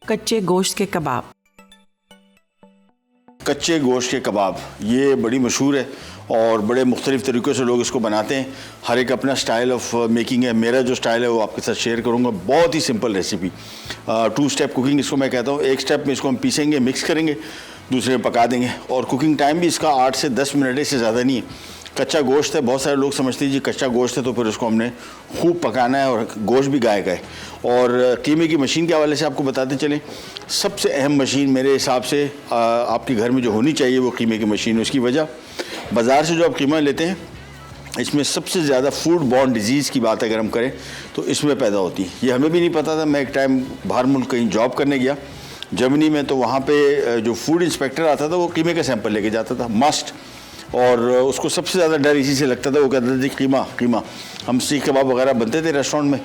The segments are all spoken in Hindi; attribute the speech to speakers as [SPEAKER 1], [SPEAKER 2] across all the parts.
[SPEAKER 1] कच्चे गोश्त के कबाब।
[SPEAKER 2] कच्चे गोश्त के कबाब ये बड़ी मशहूर है और बड़े मुख्तलिफ़ तरीक़ों से लोग इसको बनाते हैं। हर एक अपना स्टाइल ऑफ मेकिंग है। मेरा जो स्टाइल है वो आपके साथ शेयर करूँगा। बहुत ही सिंपल रेसिपी, 2 स्टेप कुकिंग इसको मैं कहता हूँ। एक स्टेप में इसको हम पीसेंगे, मिक्स करेंगे, दूसरे में पका देंगे। और कुकिंग टाइम भी इसका 8 से 10 मिनट है, इससे ज़्यादा नहीं है। कच्चा गोश्त है, बहुत सारे लोग समझते हैं जी कच्चा गोश्त है तो फिर उसको हमने खूब पकाना है और गोश्त भी गाय का है। और कीमे की मशीन के हवाले से आपको बताते चलें, सबसे अहम मशीन मेरे हिसाब से आपके घर में जो होनी चाहिए वो कीमे की मशीन है। उसकी वजह, बाज़ार से जो आप कीमा लेते हैं इसमें सबसे ज़्यादा फूड बॉर्न डिजीज़ की बात अगर हम करें तो इसमें पैदा होती है। ये हमें भी नहीं पता था। मैं एक टाइम बाहर मुल्क कहीं जॉब करने गया जर्मनी में, तो वहाँ पे जो फूड इंस्पेक्टर आता था वो कीमे का सैंपल लेके जाता था, मस्ट। और उसको सबसे ज़्यादा डर इसी से लगता था। वो कहते थे कीमा हम सीख कबाब वगैरह बनते थे रेस्टोरेंट में,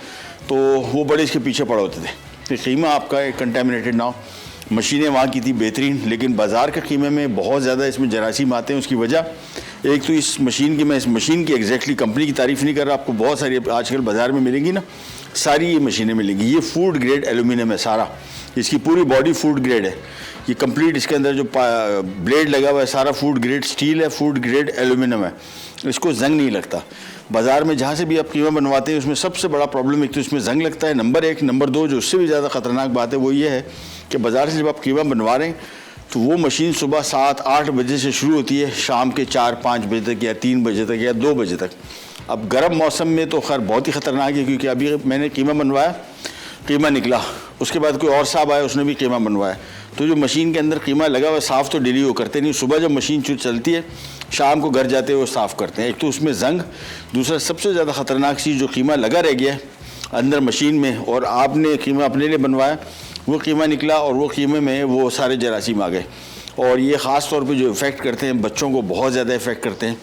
[SPEAKER 2] तो वो बड़े इसके पीछे पड़े होते थे कि कीमा आपका कंटेमिनेटेड ना हो। मशीनें वहाँ की थी बेहतरीन, लेकिन बाज़ार के कीमे में बहुत ज़्यादा इसमें जरासीम आते हैं। उसकी वजह एक तो इस मशीन की, मैं इस मशीन की एग्जैक्टली कंपनी की तारीफ़ नहीं कर रहा, आपको बहुत सारी आजकल बाज़ार में मिलेंगी ना, सारी ये मशीनें मिलेंगी। ये फूड ग्रेड एल्यूमिनियम है सारा, इसकी पूरी बॉडी फूड ग्रेड है। ये कंप्लीट, इसके अंदर जो ब्लेड लगा हुआ है सारा फूड ग्रेड स्टील है, फूड ग्रेड एल्यूमिनियम है। इसको जंग नहीं लगता। बाज़ार में जहाँ से भी आप कीमा बनवाते हैं उसमें सबसे बड़ा प्रॉब्लम एक तो इसमें जंग लगता है, नंबर 1। नंबर 2 जो उससे भी ज़्यादा ख़तरनाक बात है वो ये है कि बाज़ार से जब आप कीमा बनवा रहे हैं तो वो मशीन सुबह 7-8 बजे से शुरू होती है, शाम के 4-5 बजे तक या 3 बजे तक या 2 बजे तक। अब गर्म मौसम में तो खैर बहुत ही ख़तरनाक है, क्योंकि अभी मैंने कीमा बनवाया, कीमा निकला, उसके बाद कोई और साहब आया उसने भी कीमा बनवाया, तो जो मशीन के अंदर कीमा लगा हुआ साफ़ तो डेली वो करते नहीं। सुबह जब मशीन चलती है शाम को घर जाते हुए वो साफ़ करते हैं। एक तो उसमें जंग, दूसरा सबसे ज़्यादा ख़तरनाक चीज़ जो कीमा लगा रह गया है अंदर मशीन में और आपने कीमा अपने लिए बनवाया, वो कीमा निकला और वो कीमे में वो सारे जरासीम आ गए। और ये ख़ास तौर पे जो इफ़ेक्ट करते हैं बच्चों को बहुत ज़्यादा इफ़ेक्ट करते हैं।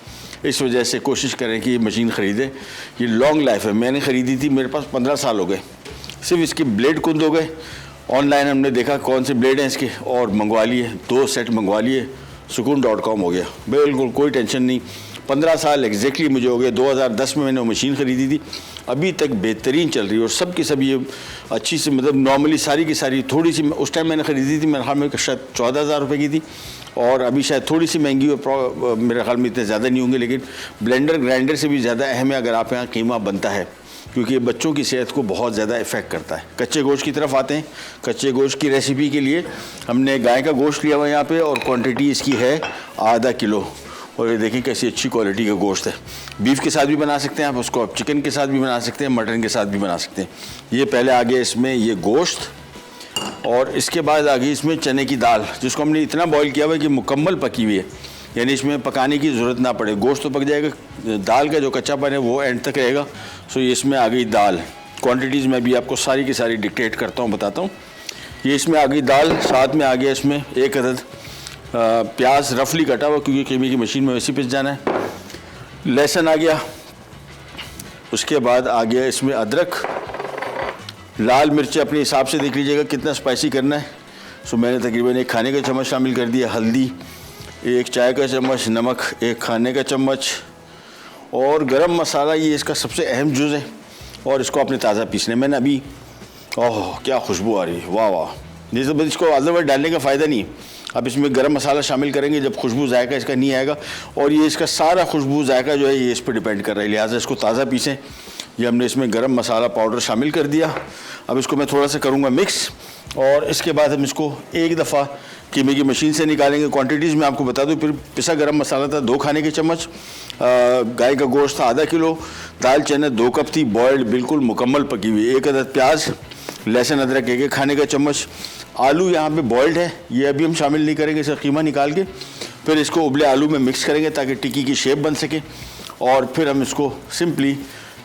[SPEAKER 2] इस वजह से कोशिश करें कि ये मशीन ख़रीदें। ये लॉन्ग लाइफ है। मैंने ख़रीदी थी, मेरे पास 15 साल हो गए, सिर्फ इसके ब्लेड कुंद हो गए। ऑनलाइन हमने देखा कौन से ब्लेड हैं इसके और मंगवा लिए, 2 सेट मंगवा लिए, सुकून.com हो गया, बिल्कुल कोई टेंशन नहीं। 15 साल एग्जैक्टली मुझे हो गए। 2010 में मैंने वो मशीन ख़रीदी थी, अभी तक बेहतरीन चल रही है। और सब की सब ये अच्छी से, मतलब नॉर्मली सारी की सारी, थोड़ी सी उस टाइम मैंने ख़रीदी थी, मेरे ख्याल में शायद 14,000 रुपये की थी, और अभी शायद थोड़ी सी महंगी हो, मेरे ख्याल में इतने ज़्यादा नहीं होंगे, लेकिन ब्लेंडर ग्राइंडर से भी ज़्यादा अहम है अगर आप यहाँ कीमा बनता है, क्योंकि ये बच्चों की सेहत को बहुत ज़्यादा इफ़ेक्ट करता है। कच्चे गोश्त की तरफ आते हैं। कच्चे गोश्त की रेसिपी के लिए हमने गाय का गोश्त लिया हुआ है यहाँ पे, और क्वांटिटी इसकी है आधा किलो। और ये देखें कैसी अच्छी क्वालिटी का गोश्त है। बीफ के साथ भी बना सकते हैं आप उसको, आप चिकन के साथ भी बना सकते हैं, मटन के साथ भी बना सकते हैं। ये पहले आ गया इसमें ये गोश्त, और इसके बाद आ गई इसमें चने की दाल, जिसको हमने इतना बॉईल किया हुआ है कि मुकम्मल पकी हुई है, यानी इसमें पकाने की ज़रूरत ना पड़े। गोश्त तो पक जाएगा, दाल का जो कच्चापन है वो एंड तक रहेगा। सो ये इसमें आ गई दाल। क्वांटिटीज़ मैं भी आपको सारी की सारी डिक्टेट करता हूँ, बताता हूँ। ये इसमें आ गई दाल, साथ में आ गया इसमें 1 अदद प्याज रफली कटा हुआ, क्योंकि कीमे की मशीन में वैसे पिस जाना है। लहसुन आ गया, उसके बाद आ गया इसमें अदरक, लाल मिर्च अपने हिसाब से देख लीजिएगा कितना स्पाइसी करना है। सो मैंने तकरीबन 1 खाने का चम्मच शामिल कर दिया, हल्दी 1 चाय का चम्मच, नमक 1 खाने का चम्मच, और गरम मसाला ये इसका सबसे अहम जुज़ है, और इसको आपने ताज़ा पीसने। मैंने अभी, ओह क्या खुशबू आ रही है, वाह वाह। जैसे बस इसको अदरवाइज डालने का फ़ायदा नहीं है। अब इसमें गरम मसाला शामिल करेंगे जब खुशबू जायका इसका नहीं आएगा, और ये इसका सारा खुशबू जायका जो है ये इस पर डिपेंड कर रहा है, लिहाजा इसको ताज़ा पीसें। ये हमने इसमें गरम मसाला पाउडर शामिल कर दिया। अब इसको मैं थोड़ा सा करूँगा मिक्स, और इसके बाद हम इसको एक दफ़ा कीमे की मशीन से निकालेंगे। क्वांटिटीज़ मैं आपको बता दूँ, फिर पिसा गरम मसाला था 2 खाने के चम्मच, गाय का गोश्त था आधा किलो, दाल चने 2 कप थी बॉयल्ड बिल्कुल मुकम्मल पकी हुई, 1 अदद प्याज, लहसुन अदरक 1 खाने का चम्मच, आलू यहाँ पे बॉयल्ड है, ये अभी हम शामिल नहीं करेंगे, इसका कीमा निकाल के फिर इसको उबले आलू में मिक्स करेंगे ताकि टिक्की की शेप बन सके। और फिर हम इसको सिंपली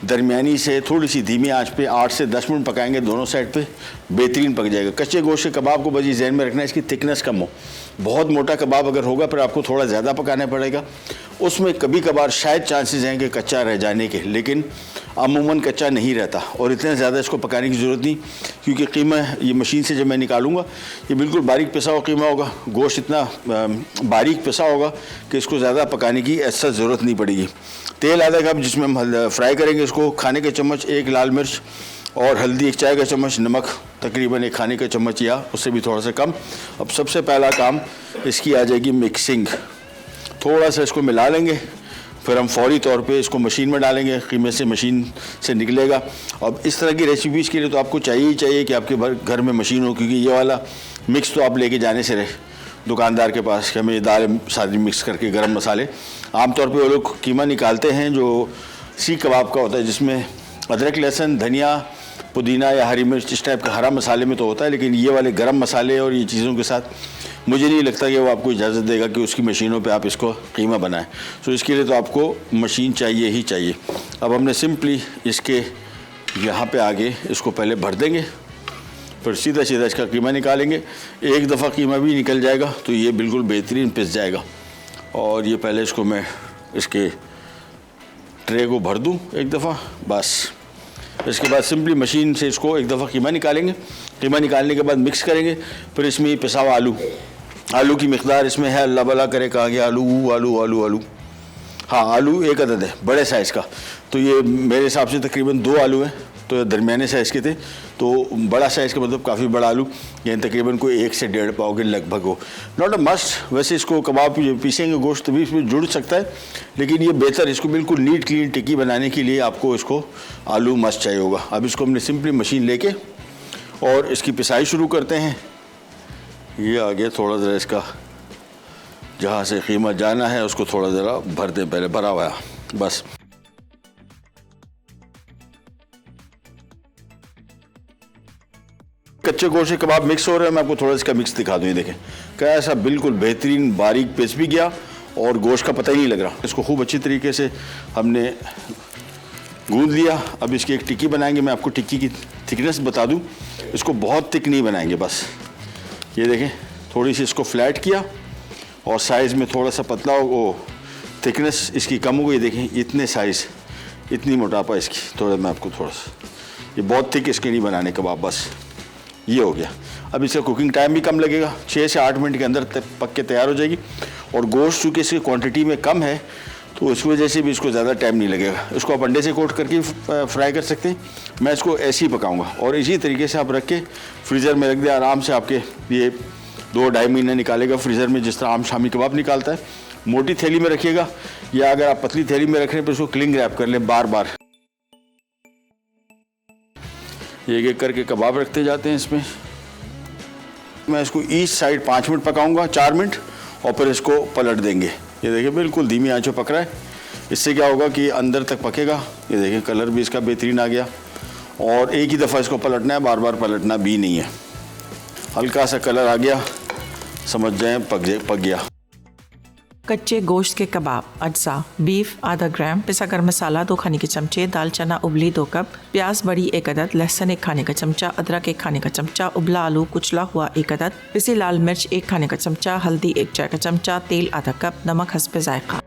[SPEAKER 2] दरमियानी से थोड़ी सी धीमी आंच पे 8 से 10 मिनट पकाएंगे, दोनों साइड पे बेहतरीन पक जाएगा। कच्चे गोश्त के कबाब को बस ये जहन में रखना है इसकी थिकनेस कम हो। बहुत मोटा कबाब अगर होगा फिर आपको थोड़ा ज़्यादा पकाना पड़ेगा, उसमें कभी कभार शायद चांसेस हैं कि कच्चा रह जाने के, लेकिन अमूमन कच्चा नहीं रहता। और इतने ज़्यादा इसको पकाने की ज़रूरत नहीं, क्योंकि कीमा ये मशीन से जब मैं निकालूँगा ये बिल्कुल बारीक पिसा हुआ कीमा होगा, गोश्त इतना बारीक पिसा होगा कि इसको ज़्यादा पकाने की ऐसा ज़रूरत नहीं पड़ेगी। तेल आधा कप जिसमें हम फ्राई करेंगे इसको, खाने के चम्मच 1 लाल मिर्च, और हल्दी 1 चाय का चम्मच, नमक तकरीबन 1 खाने का चम्मच या उससे भी थोड़ा सा कम। अब सबसे पहला काम इसकी आ जाएगी मिक्सिंग। थोड़ा सा इसको मिला लेंगे, फिर हम फौरी तौर पे इसको मशीन में डालेंगे, कीमे से मशीन से निकलेगा। अब इस तरह की रेसिपीज़ के लिए तो आपको चाहिए ही चाहिए कि आपके घर में मशीन हो, क्योंकि ये वाला मिक्स तो आप लेके जाने से रहे दुकानदार के पास कि हमें ये दाल सारी मिक्स करके गरम मसाले। आमतौर पे वो लोग कीमा निकालते हैं जो सीख कबाब का होता है, जिसमें अदरक, लहसुन, धनिया, पुदीना या हरी मिर्च इस टाइप का हरा मसाले में तो होता है, लेकिन ये वाले गरम मसाले और ये चीज़ों के साथ मुझे नहीं लगता कि वो आपको इजाज़त देगा कि उसकी मशीनों पे आप इसको कीमा बनाएं। तो इसके लिए तो आपको मशीन चाहिए ही चाहिए। अब हमने सिंपली इसके यहाँ पे आगे इसको पहले भर देंगे, फिर सीधा सीधा इसका कीमा निकालेंगे। एक दफ़ा कीमा भी निकल जाएगा तो ये बिल्कुल बेहतरीन पिस जाएगा। और ये पहले इसको मैं इसके ट्रे को भर दूँ एक दफ़ा, बस। इसके बाद सिंपली मशीन से इसको एक दफ़ा कीमा निकालेंगे। कीमा निकालने के बाद मिक्स करेंगे, फिर इसमें ये पिसा हुआ आलू की मिकदार इसमें है, अल्लाह भला करे कहा गया आलू। हाँ, आलू 1 अदद है बड़े साइज़ का। तो ये मेरे हिसाब से तकरीबन 2 आलू हैं, तो दरमियाने साइज़ के थे। तो बड़ा साइज़ का मतलब काफ़ी बड़ा आलू, यानी तकरीबन कोई 1 से 1.5 पाव के लगभग हो। नॉट अ मस्ट, वैसे इसको कबाब पीसेंगे गोश्त भी इसमें जुड़ सकता है, लेकिन ये बेहतर, इसको बिल्कुल नीट क्लीन टिक्की बनाने के लिए आपको इसको आलू मस्ट चाहिए होगा। अब इसको हमने सिंपली मशीन लेके और इसकी पिसाई शुरू करते हैं। ये आगे थोड़ा ज़रा इसका जहाँ से कीमा जाना है उसको थोड़ा ज़रा भर दें, पहले भरा हुआ है बस। कच्चे गोश्त के कबाब मिक्स हो रहे हैं, मैं आपको थोड़ा इसका मिक्स दिखा दूँ। ये देखें कैसा बिल्कुल बेहतरीन बारीक पिस भी गया और गोश्त का पता ही नहीं लग रहा। इसको खूब अच्छी तरीके से हमने गूंद लिया। अब इसकी एक टिक्की बनाएंगे। मैं आपको टिक्की की थिकनेस बता दूं, इसको बहुत थिक नहीं बनाएंगे, बस ये देखें थोड़ी सी इसको फ्लैट किया और साइज़ में थोड़ा सा पतला हो, थिकनेस इसकी कम हो गई। देखें इतने साइज़, इतनी मोटापा इसकी। थोड़ा मैं आपको थोड़ा सा, ये बहुत थिक इसके नहीं बनाने कबाब, बस ये हो गया। अब इसका कुकिंग टाइम भी कम लगेगा, 6 से 8 मिनट के अंदर पक के तैयार हो जाएगी। और गोश्त चूँकि इसकी क्वांटिटी में कम है तो उस वजह से भी इसको ज़्यादा टाइम नहीं लगेगा। इसको आप अंडे से कोट करके फ्राई कर सकते हैं। मैं इसको ऐसे ही पकाऊंगा और इसी तरीके से आप रख के फ्रीज़र में रख दें, आराम से आपके ये 2-2.5 महीने निकालेगा फ्रीज़र में, जिस तरह आम शामी कबाब निकालता है। मोटी थैली में रखिएगा या अगर आप पतली थैली में रख रहे हैं तो इसको क्लिंग रैप कर लें बार बार। एक एक करके कबाब रखते जाते हैं इसमें। मैं इसको ईस्ट साइड 5 मिनट पकाऊंगा, 4 मिनट, और फिर इसको पलट देंगे। ये देखिए बिल्कुल धीमी आंच पे पक रहा है। इससे क्या होगा कि अंदर तक पकेगा। ये देखिए कलर भी इसका बेहतरीन आ गया और एक ही दफ़ा इसको पलटना है, बार बार पलटना भी नहीं है। हल्का सा कलर आ गया, समझ जाएं पक गया।
[SPEAKER 1] कच्चे गोश्त के कबाब। अज्जा: बीफ आधा ग्राम, पिसा गरम मसाला 2 खाने के चमचे, दाल चना उबली 2 कप, प्याज बड़ी 1 अदद, लहसुन 1 खाने का चमचा, अदरक 1 खाने का चमचा, उबला आलू कुचला हुआ 1 अदद, पिसी लाल मिर्च 1 खाने का चमचा, हल्दी 1 चाय का चमचा, तेल आधा कप, नमक हस्बे जायका।